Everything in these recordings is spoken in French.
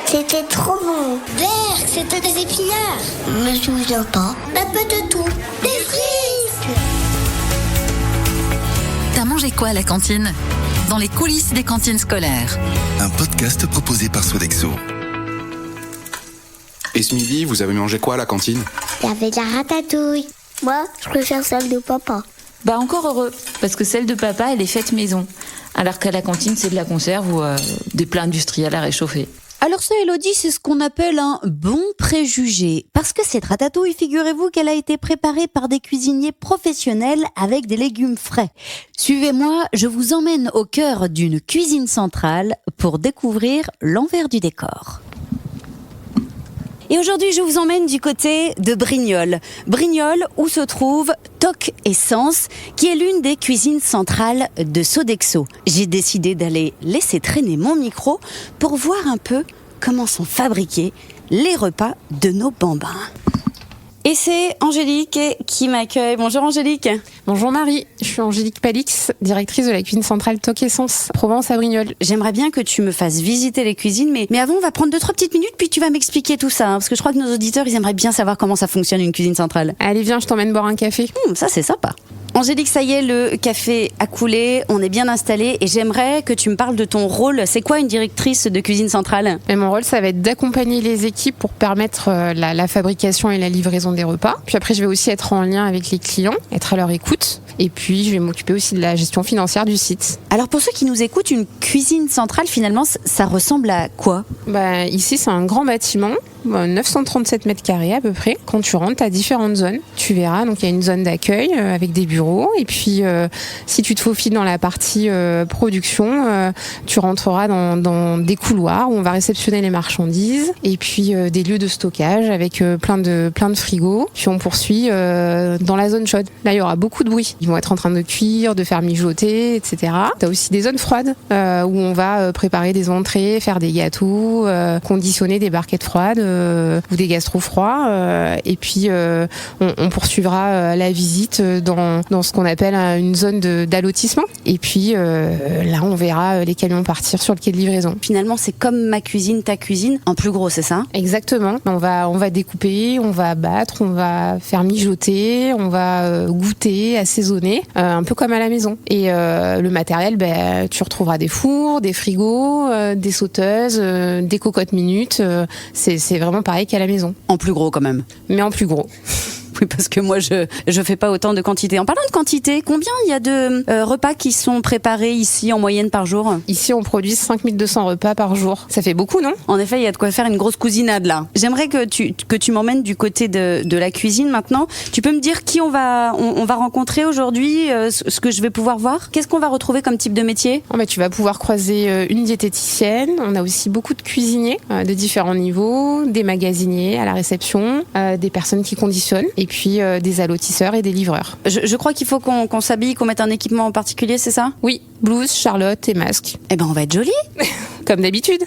C'était trop bon. Vert, c'était des épinards. Je me souviens pas. Un peu de tout. Des frites. T'as mangé quoi à la cantine ? Dans les coulisses des cantines scolaires. Un podcast proposé par Sodexo. Et ce midi, vous avez mangé quoi à la cantine ? Il y avait de la ratatouille. Moi, je préfère celle de papa. Bah encore heureux, parce que celle de papa, elle est faite maison. Alors qu'à la cantine, c'est de la conserve ou des plats industriels à réchauffer. Alors ça, Elodie, c'est ce qu'on appelle un bon préjugé. Parce que cette ratatouille, figurez-vous qu'elle a été préparée par des cuisiniers professionnels avec des légumes frais. Suivez-moi, je vous emmène au cœur d'une cuisine centrale pour découvrir l'envers du décor. Et aujourd'hui, je vous emmène du côté de Brignoles. Brignoles, où se trouve Toc et Sens, qui est l'une des cuisines centrales de Sodexo. J'ai décidé d'aller laisser traîner mon micro pour voir un peu comment sont fabriqués les repas de nos bambins. Et c'est Angélique qui m'accueille. Bonjour Angélique. Bonjour Marie, je suis Angélique Palix, directrice de la cuisine centrale Toc et Sens, Provence à Brignoles. J'aimerais bien que tu me fasses visiter les cuisines, mais avant on va prendre 2-3 petites minutes puis tu vas m'expliquer tout ça, parce que je crois que nos auditeurs ils aimeraient bien savoir comment ça fonctionne une cuisine centrale. Allez viens, je t'emmène boire un café. Ça c'est sympa. Angélique, ça y est, le café a coulé, on est bien installé et j'aimerais que tu me parles de ton rôle. C'est quoi une directrice de cuisine centrale ? Et mon rôle, ça va être d'accompagner les équipes pour permettre la fabrication et la livraison des repas. Puis après, je vais aussi être en lien avec les clients, être à leur écoute. Et puis, je vais m'occuper aussi de la gestion financière du site. Alors pour ceux qui nous écoutent, une cuisine centrale, finalement, ça ressemble à quoi ? Ici, c'est un grand bâtiment. 937 mètres carrés à peu près. Quand tu rentres, tu as différentes zones. Tu verras, donc il y a une zone d'accueil avec des bureaux. Et puis, si tu te faufiles dans la partie production, tu rentreras dans des couloirs où on va réceptionner les marchandises. Et puis, des lieux de stockage avec plein de frigos. Puis, on poursuit dans la zone chaude. Là, il y aura beaucoup de bruit. Ils vont être en train de cuire, de faire mijoter, etc. Tu as aussi des zones froides où on va préparer des entrées, faire des gâteaux, conditionner des barquettes froides ou des gastro froids et puis on poursuivra la visite dans ce qu'on appelle une zone d'allotissement et puis là on verra les camions partir sur le quai de livraison. Finalement c'est comme ma cuisine, ta cuisine, en plus gros, c'est ça ? Exactement, on va découper, on va battre, on va faire mijoter, on va goûter, assaisonner, un peu comme à la maison. Et le matériel, tu retrouveras des fours, des frigos, des sauteuses, des cocottes minutes, c'est vraiment pareil qu'à la maison. En plus gros quand même. Mais en plus gros. Oui, parce que moi, je fais pas autant de quantité. En parlant de quantité, combien il y a de repas qui sont préparés ici en moyenne par jour ? Ici, on produit 5200 repas par jour. Ça fait beaucoup, non ? En effet, il y a de quoi faire une grosse cousinade là. J'aimerais que tu m'emmènes du côté de la cuisine maintenant. Tu peux me dire qui on va rencontrer aujourd'hui, ce que je vais pouvoir voir ? Qu'est-ce qu'on va retrouver comme type de métier ? Tu vas pouvoir croiser une diététicienne. On a aussi beaucoup de cuisiniers de différents niveaux, des magasiniers à la réception, des personnes qui conditionnent. Et puis des allotisseurs et des livreurs. Je crois qu'il faut qu'on s'habille, qu'on mette un équipement en particulier, c'est ça ? Oui, blouse, charlotte et masque. Eh ben on va être jolis. Comme d'habitude.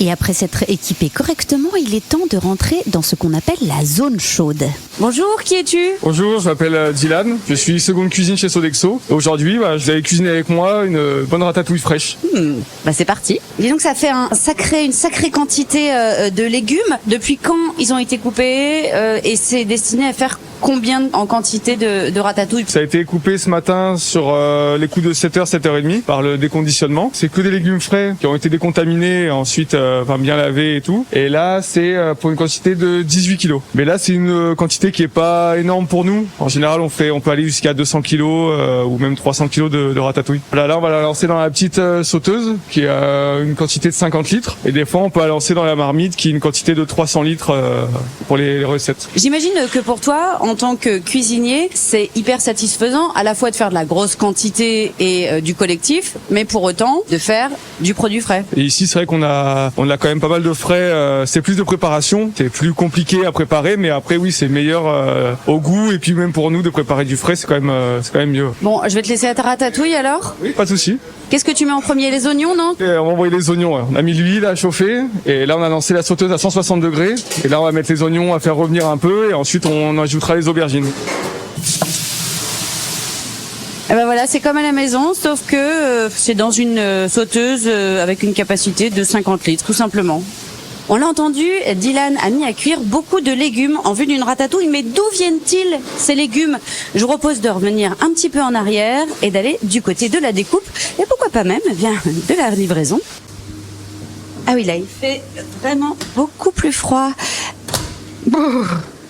Et après s'être équipé correctement, il est temps de rentrer dans ce qu'on appelle la zone chaude. Bonjour, qui es-tu ? Bonjour, je m'appelle Dylan, je suis seconde cuisine chez Sodexo. Aujourd'hui, je vous avais cuisiné avec moi une bonne ratatouille fraîche. C'est parti. Dis donc, ça fait une sacrée quantité de légumes. Depuis quand ils ont été coupés et c'est destiné à faire combien en quantité de ratatouille ? Ça a été coupé ce matin sur les coups de 7h, 7h30 par le déconditionnement. C'est que des légumes frais qui ont été décontaminés et ensuite bien lavés et tout. Et là, c'est pour une quantité de 18 kilos. Mais là, c'est une quantité qui est pas énorme pour nous. En général, on peut aller jusqu'à 200 kilos ou même 300 kilos de ratatouille. Là, on va la lancer dans la petite sauteuse qui a une quantité de 50 litres. Et des fois, on peut la lancer dans la marmite qui a une quantité de 300 litres pour les recettes. J'imagine que pour toi, en tant que cuisinier, c'est hyper satisfaisant à la fois de faire de la grosse quantité et du collectif, mais pour autant de faire du produit frais. Et ici, c'est vrai qu'on a quand même pas mal de frais. C'est plus de préparation, c'est plus compliqué à préparer, mais après oui, c'est meilleur au goût et puis même pour nous de préparer du frais, c'est quand même mieux. Bon, je vais te laisser à ta ratatouille alors. Oui, pas de souci. Qu'est-ce que tu mets en premier, les oignons, non ? Et on va envoyer les oignons. On a mis l'huile à chauffer et là on a lancé la sauteuse à 160 degrés et là on va mettre les oignons à faire revenir un peu et ensuite on ajoutera les aubergines. Et ben voilà, c'est comme à la maison, sauf que c'est dans une sauteuse avec une capacité de 50 litres, tout simplement. On l'a entendu, Dylan a mis à cuire beaucoup de légumes en vue d'une ratatouille. Mais d'où viennent-ils ces légumes? Je vous propose de revenir un petit peu en arrière et d'aller du côté de la découpe. Et pourquoi pas même de la livraison. Ah oui, là, il fait vraiment beaucoup plus froid.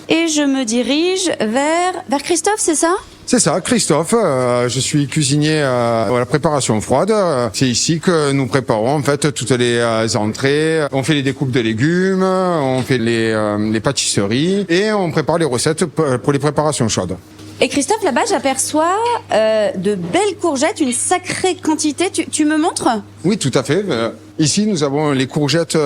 Et je me dirige vers Christophe, c'est ça? C'est ça, Christophe. Je suis cuisinier à la préparation froide. C'est ici que nous préparons en fait toutes les entrées. On fait les découpes de légumes, on fait les pâtisseries et on prépare les recettes pour les préparations chaudes. Et Christophe, là-bas, j'aperçois de belles courgettes, une sacrée quantité. Tu me montres? Oui, tout à fait. Ici, nous avons les courgettes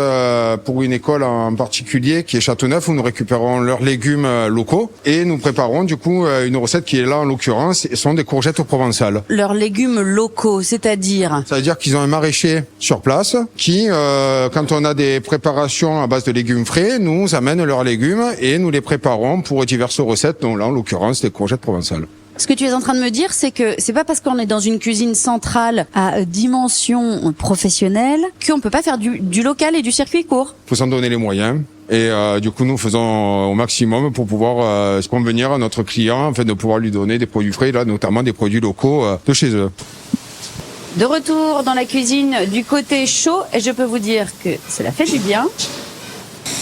pour une école en particulier qui est Châteauneuf où nous récupérons leurs légumes locaux et nous préparons du coup une recette qui est là en l'occurrence, ce sont des courgettes provençales. Leurs légumes locaux, c'est-à-dire? Ça veut dire qu'ils ont un maraîcher sur place qui, quand on a des préparations à base de légumes frais, nous amène leurs légumes et nous les préparons pour diverses recettes, dont là en l'occurrence des courgettes provençales. Ce que tu es en train de me dire, c'est que c'est pas parce qu'on est dans une cuisine centrale à dimension professionnelle qu'on peut pas faire du local et du circuit court. Faut s'en donner les moyens. Et du coup, nous faisons au maximum pour pouvoir convenir à notre client, afin de pouvoir lui donner des produits frais, là, notamment des produits locaux de chez eux. De retour dans la cuisine du côté chaud, et je peux vous dire que cela fait du bien.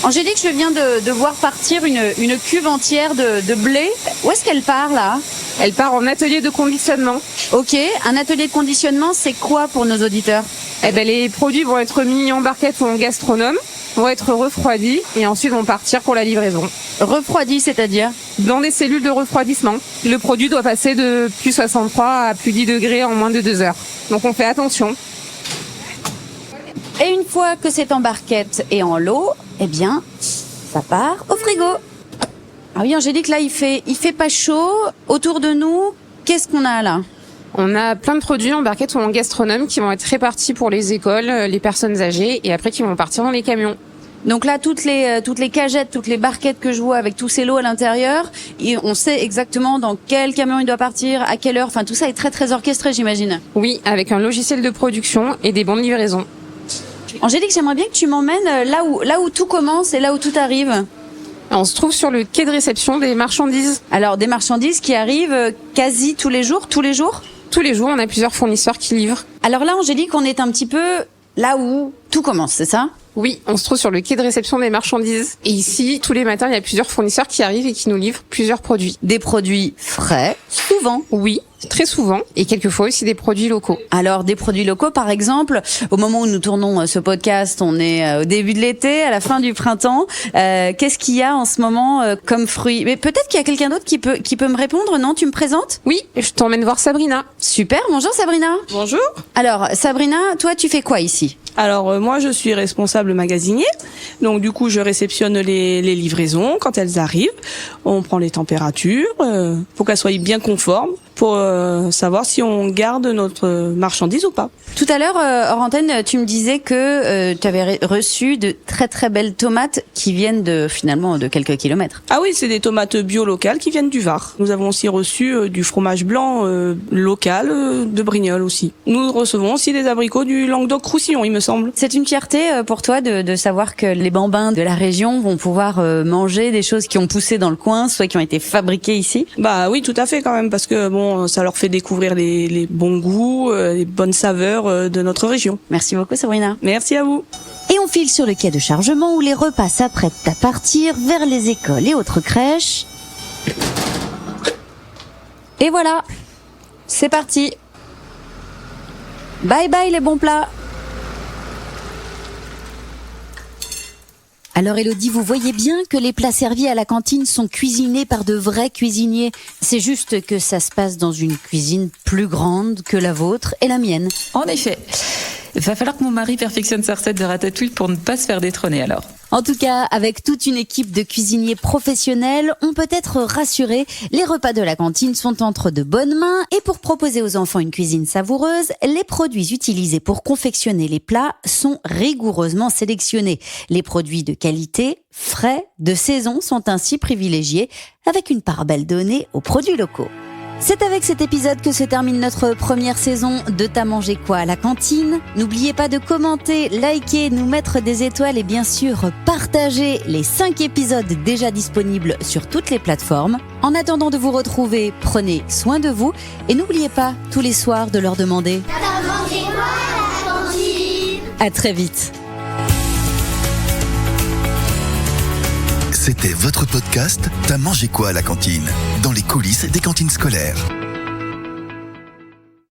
Angélique, je viens de voir partir une cuve entière de blé. Où est-ce qu'elle part là? Elle part en atelier de conditionnement. Ok, un atelier de conditionnement, c'est quoi pour nos auditeurs? Eh ben, les produits vont être mis en barquette ou en gastronome, vont être refroidis et ensuite vont partir pour la livraison. Refroidis, c'est-à-dire? Dans des cellules de refroidissement. Le produit doit passer de plus 63 à plus 10 degrés en moins de 2 heures. Donc on fait attention. Et une fois que c'est en barquette et en lot, eh bien, ça part au frigo. Ah oui, Angélique, là, il fait pas chaud. Autour de nous, qu'est-ce qu'on a là? On a plein de produits en barquette ou en gastronome qui vont être répartis pour les écoles, les personnes âgées et après qui vont partir dans les camions. Donc là, toutes les cagettes, toutes les barquettes que je vois avec tous ces lots à l'intérieur, et on sait exactement dans quel camion il doit partir, à quelle heure. Enfin, tout ça est très très orchestré, j'imagine. Oui, avec un logiciel de production et des bons de livraison. Angélique, j'aimerais bien que tu m'emmènes là où tout commence et là où tout arrive. On se trouve sur le quai de réception des marchandises. Alors, des marchandises qui arrivent quasi tous les jours? Tous les jours, on a plusieurs fournisseurs qui livrent. Alors là, Angélique, on est un petit peu là où tout commence, c'est ça? Oui, on se trouve sur le quai de réception des marchandises. Et ici, tous les matins, il y a plusieurs fournisseurs qui arrivent et qui nous livrent plusieurs produits. Des produits frais, souvent. Oui, très souvent. Et quelquefois aussi des produits locaux. Alors, des produits locaux, par exemple, au moment où nous tournons ce podcast, on est au début de l'été, à la fin du printemps. Qu'est-ce qu'il y a en ce moment comme fruits? Mais peut-être qu'il y a quelqu'un d'autre qui peut me répondre, non? Tu me présentes? Oui, je t'emmène voir Sabrina. Super, bonjour Sabrina. Bonjour. Alors, Sabrina, toi, tu fais quoi ici? Alors moi je suis responsable magasinier, donc du coup je réceptionne les livraisons quand elles arrivent, on prend les températures pour qu'elles soient bien conformes pour savoir si on garde notre marchandise ou pas. Tout à l'heure, hors antenne, tu me disais que tu avais reçu de très très belles tomates qui viennent finalement de quelques kilomètres. Ah oui, c'est des tomates bio locales qui viennent du Var. Nous avons aussi reçu du fromage blanc local de Brignoles aussi. Nous recevons aussi des abricots du Languedoc-Roussillon, il me semble. C'est une fierté pour toi de savoir que les bambins de la région vont pouvoir manger des choses qui ont poussé dans le coin, soit qui ont été fabriquées ici? Bah oui, tout à fait quand même, parce que bon, ça leur fait découvrir les bons goûts, les bonnes saveurs de notre région. Merci beaucoup Sabrina. Merci à vous. Et on file sur le quai de chargement où les repas s'apprêtent à partir vers les écoles et autres crèches. Et voilà, c'est parti. Bye bye les bons plats. Alors Elodie, vous voyez bien que les plats servis à la cantine sont cuisinés par de vrais cuisiniers. C'est juste que ça se passe dans une cuisine plus grande que la vôtre et la mienne. En effet. Il va falloir que mon mari perfectionne sa recette de ratatouille pour ne pas se faire détrôner alors. En tout cas, avec toute une équipe de cuisiniers professionnels, on peut être rassuré. Les repas de la cantine sont entre de bonnes mains et pour proposer aux enfants une cuisine savoureuse, les produits utilisés pour confectionner les plats sont rigoureusement sélectionnés. Les produits de qualité, frais, de saison sont ainsi privilégiés avec une part belle donnée aux produits locaux. C'est avec cet épisode que se termine notre première saison de T'as mangé quoi à la cantine. N'oubliez pas de commenter, liker, nous mettre des étoiles et bien sûr partager les 5 épisodes déjà disponibles sur toutes les plateformes. En attendant de vous retrouver, prenez soin de vous et n'oubliez pas tous les soirs de leur demander T'as mangé quoi à la cantine? à très vite. C'était votre podcast T'as mangé quoi à la cantine? Dans les coulisses des cantines scolaires.